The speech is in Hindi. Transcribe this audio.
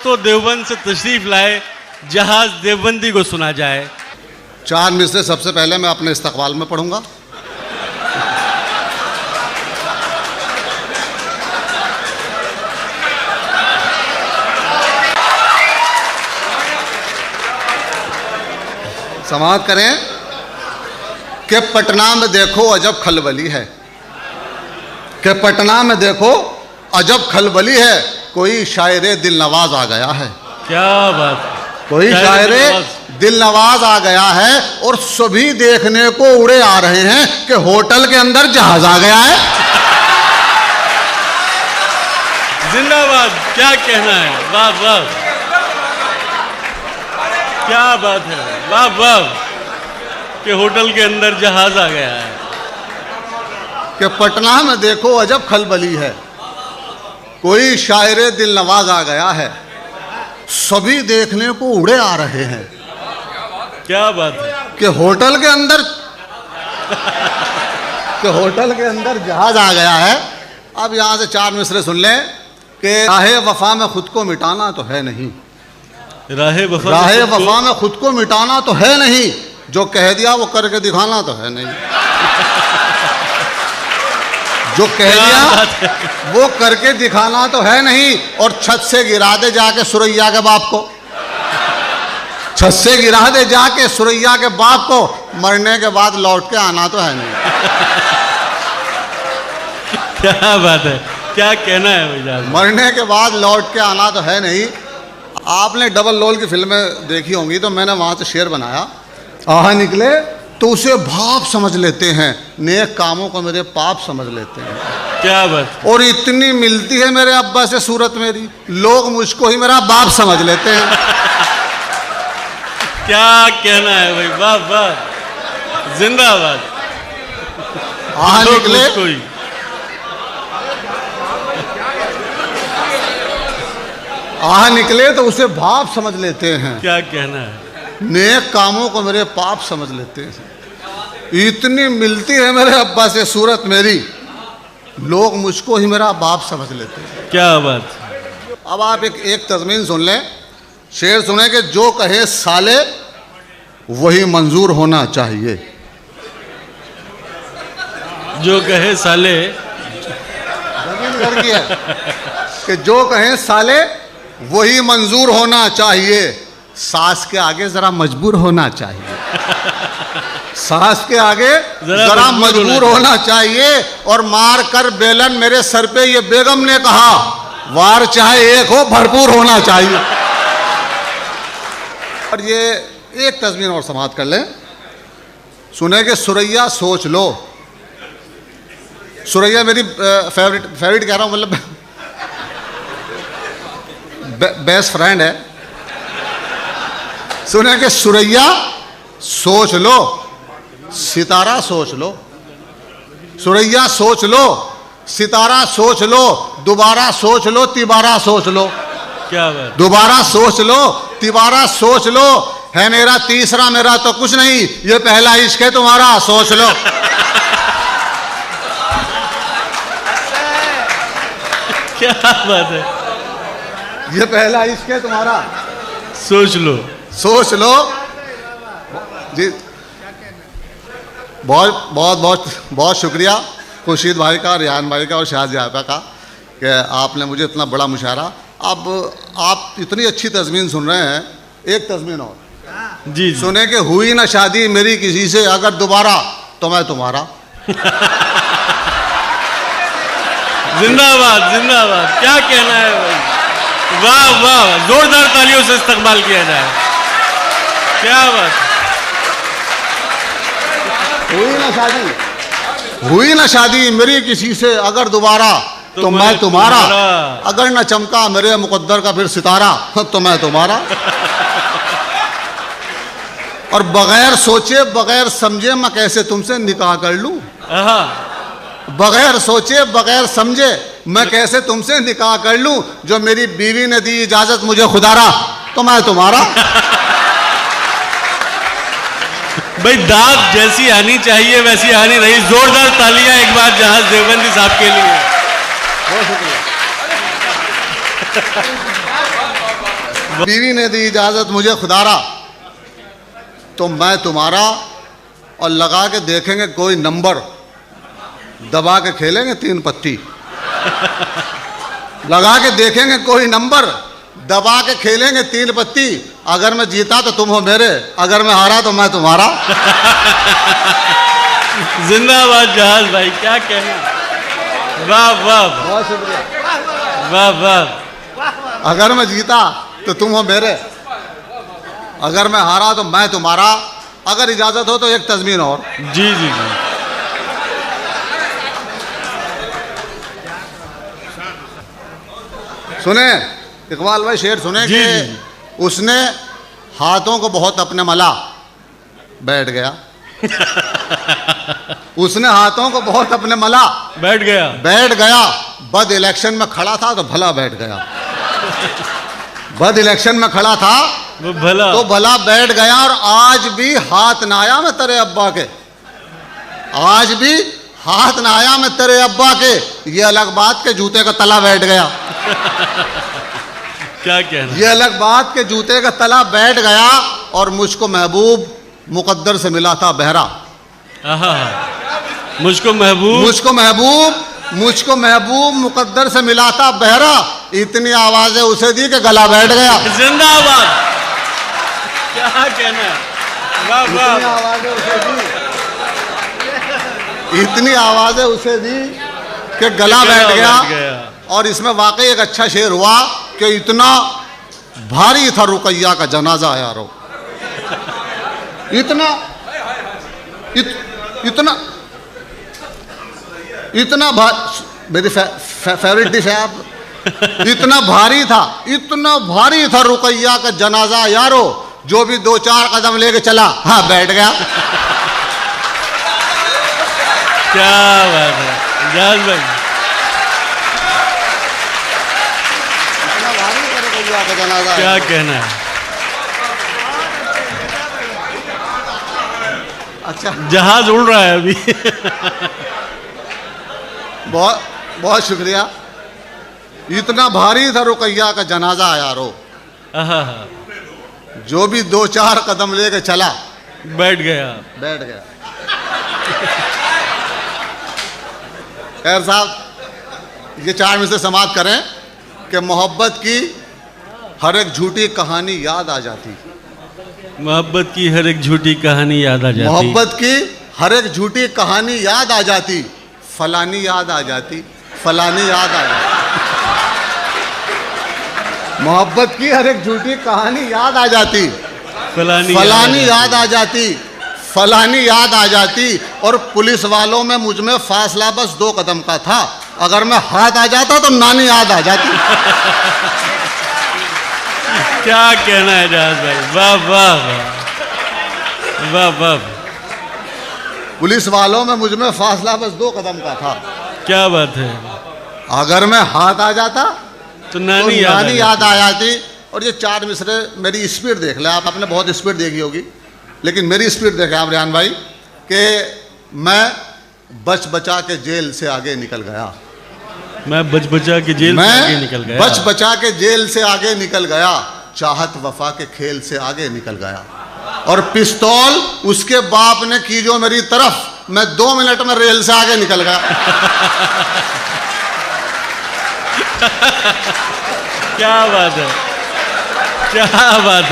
तो देवबंद से तशरीफ लाए, जहाज देवबंदी को सुना जाए। 4 मिसरे सबसे पहले मैं अपने इस्तकबाल में पढ़ूंगा। समाअत करें कि पटना में देखो अजब खलबली है, कि पटना में देखो अजब खलबली है, कोई शायरे दिल नवाज आ गया है। क्या बात, कोई शायरे दिल नवाज आ गया है और सभी देखने को उड़े आ रहे हैं कि होटल के अंदर जहाज आ गया है। जिंदाबाद, क्या कहना है, वाह वाह, क्या बात है, वाह वाह, कि होटल के अंदर जहाज आ गया है। कि पटना में देखो अजब खलबली है, कोई शायरे दिल नवाज आ गया है, सभी देखने को उड़े आ रहे हैं। क्या बात है, कि होटल के अंदर जहाज आ गया है। अब यहां से 4 मिसरे सुन लें कि राहे वफा में खुद को मिटाना तो है नहीं, राहे वफा में खुद को मिटाना तो है नहीं, जो कह दिया वो करके दिखाना तो है नहीं। जो कह दिया वो करके दिखाना तो है नहीं। और छत से गिरा दे जाके सुरैया के बाप को, छत से गिरा दे जाके सुरैया के बाप को, मरने के बाद लौट के आना तो है नहीं। क्या बात है, क्या कहना है भैया, मरने के बाद लौट के आना तो है नहीं। आपने डबल रोल की फिल्में देखी होंगी, तो मैंने वहां से शेर बनाया, आहा निकले तो उसे भाप समझ लेते हैं, नेक कामों को मेरे पाप समझ लेते हैं। क्या बात, और इतनी मिलती है मेरे अब्बा से सूरत मेरी, लोग मुझको ही मेरा बाप समझ लेते हैं। क्या कहना है भाई, वाह वाह, जिंदाबाद। आहा निकले आहा निकले तो उसे बाप समझ लेते हैं। क्या कहना है, नेक कामों को मेरे पाप समझ लेते हैं। इतनी मिलती है मेरे अब्बा से सूरत मेरी, लोग मुझको ही मेरा बाप समझ लेते हैं। क्या बात। अब आप एक तज़मीन सुन लें, शेर सुने कि जो कहे साले वही मंजूर होना चाहिए। जो कहे साले, घर की है कि जो कहे साले वही मंजूर होना चाहिए, सास के आगे जरा मजबूर होना चाहिए। सास के आगे जरा मजबूर होना चाहिए। और मार कर बेलन मेरे सर पे ये बेगम ने कहा, वार चाहे एक हो भरपूर होना चाहिए। और ये एक तज़मीन और समाअत कर लें, सुने कि सुरैया सोच लो। सुरैया मेरी फेवरेट कह रहा हूं, मतलब बेस्ट फ्रेंड है। सुने कि सुरैया सोच लो, सितारा सोच लो। सुरैया सोच लो, सितारा सोच लो, दोबारा सोच लो, तिबारा सोच लो। क्या बात, दोबारा सोच लो, तिबारा सोच लो, है मेरा तीसरा, मेरा तो कुछ नहीं, ये पहला इश्क है तुम्हारा, सोच लो। क्या बात है, ये पहला इश्क है तुम्हारा, सोच लो, सोच लो जी। बहुत बहुत बहुत बहुत शुक्रिया खुर्शीद भाई का, रियान भाई का और शाहजी आपा का कि आपने मुझे इतना बड़ा मुशायरा। अब आप इतनी अच्छी तज़मीन सुन रहे हैं, एक तज़मीन और जी सुने कि हुई ना शादी मेरी किसी से, अगर दोबारा तो मैं तुम्हारा। जिंदाबाद, जिंदाबाद, क्या कहना है भाई, वाह वाह, जोरदार तालियों से इस्तकबाल किया जाए। क्या बात, हुई ना शादी मेरी किसी से, अगर दोबारा तो मैं तुम्हारा। अगर न चमका मेरे मुकद्दर का फिर सितारा, तो मैं तुम्हारा। और बगैर सोचे बगैर समझे मैं कैसे तुमसे निकाह कर लूं। बगैर सोचे बगैर समझे मैं कैसे तुमसे निकाह कर लूं, जो मेरी बीवी ने दी इजाजत मुझे खुदारा, तो मैं तुम्हारा। भाई दाग जैसी आनी चाहिए वैसी आनी रही। जोरदार तालियां एक बार जहाज देवबंदी साहब के लिए। बहुत शुक्रिया। बीवी ने दी इजाजत मुझे खुदारा, तो मैं तुम्हारा, और लगा के देखेंगे कोई नंबर, दबा के खेलेंगे 3 पत्ती। लगा के देखेंगे कोई नंबर, दबा के खेलेंगे 3 पत्ती। अगर मैं जीता तो तुम हो मेरे, अगर मैं हारा तो मैं तुम्हारा। जिंदाबाद जहाज भाई, क्या कहना। वाह वाह बहुत शुक्रिया। वाह वाह। अगर मैं जीता तो तुम हो मेरे, अगर मैं हारा तो मैं तुम्हारा। अगर इजाजत हो तो एक तज़मीन और। जी जी जी। सुने इकबाल भाई, शेर सुने जी, कि जी। उसने हाथों को बहुत अपने मला, बैठ गया। उसने हाथों को बहुत अपने मला, बैठ गया। बैठ गया। बद इलेक्शन में खड़ा था तो भला बैठ गया। बद इलेक्शन में खड़ा था वो भला तो भला बैठ गया। और आज भी हाथ ना आया मैं तेरे अब्बा के, आज भी हाथ ना आया मैं तेरे अब्बा के। ये अलग बात के जूते का तला बैठ गया। क्या कहना। ये अलग बात के जूते का तला बैठ गया। और मुझको महबूब मुकद्दर से मिला था बहरा। आहा, मुझको महबूब, मुझको महबूब मुकद्दर से मिला था बहरा। इतनी आवाजें उसे दी कि गला बैठ गया। जिंदाबाद। क्या कहना। वाह इतनी वाह। आवाजें उसे दी, इतनी आवाजें उसे दी कि गला बैठ गया। और इसमें वाकई एक अच्छा शेर हुआ कि इतना भारी था रुकैया का जनाजा यारो। इतना मेरी फेवरेट डिश है आप। इतना भारी था रुकैया का जनाजा यारो, जो भी 2-4 कदम लेके चला, हाँ बैठ गया। क्या बात है जहाज भाई। इतना भारी था रुकैया का जनाजा। क्या कहना है। अच्छा, जहाज उड़ रहा है अभी। बहुत बहुत शुक्रिया। इतना भारी था रुकैया का जनाजा यारो, आहा, जो भी 2-4 कदम लेके चला, बैठ गया। खैर साहब, ये 4 में से समाप्त करें कि मोहब्बत की हर एक झूठी कहानी याद आ जाती। मोहब्बत की हर एक झूठी कहानी याद आ जाती। मोहब्बत की हर एक झूठी कहानी याद आ जाती। फलानी याद आ जाती, फलानी याद आ जाती। मोहब्बत की हर एक झूठी कहानी याद आ जाती। फलानी याद आ जाती, फलानी याद आ जाती। और पुलिस वालों में मुझ में फासला बस 2 कदम का था। अगर मैं हाथ आ जाता तो नानी याद आ जाती। क्या कहना है जहाज भाई। वाह वाह वाह वाह वाह। पुलिस वालों में मुझ में फासला बस 2 कदम का था। क्या बात है। अगर मैं हाथ आ जाता तो नानी याद आ जाती। और ये 4 मिसरे, मेरी स्पीड देख ले आप। आपने बहुत स्पीड देखी होगी, लेकिन मेरी स्पीड देखें आप रेहान भाई, कि मैं बच बचा के जेल से आगे निकल गया। मैं बच बचा के जेल से आगे निकल गया। बच बचा के जेल से आगे निकल गया। चाहत वफा के खेल से आगे निकल गया। और पिस्तौल उसके बाप ने की जो मेरी तरफ, मैं 2 मिनट में रेल से आगे निकल गया। क्या बात है, क्या बात है।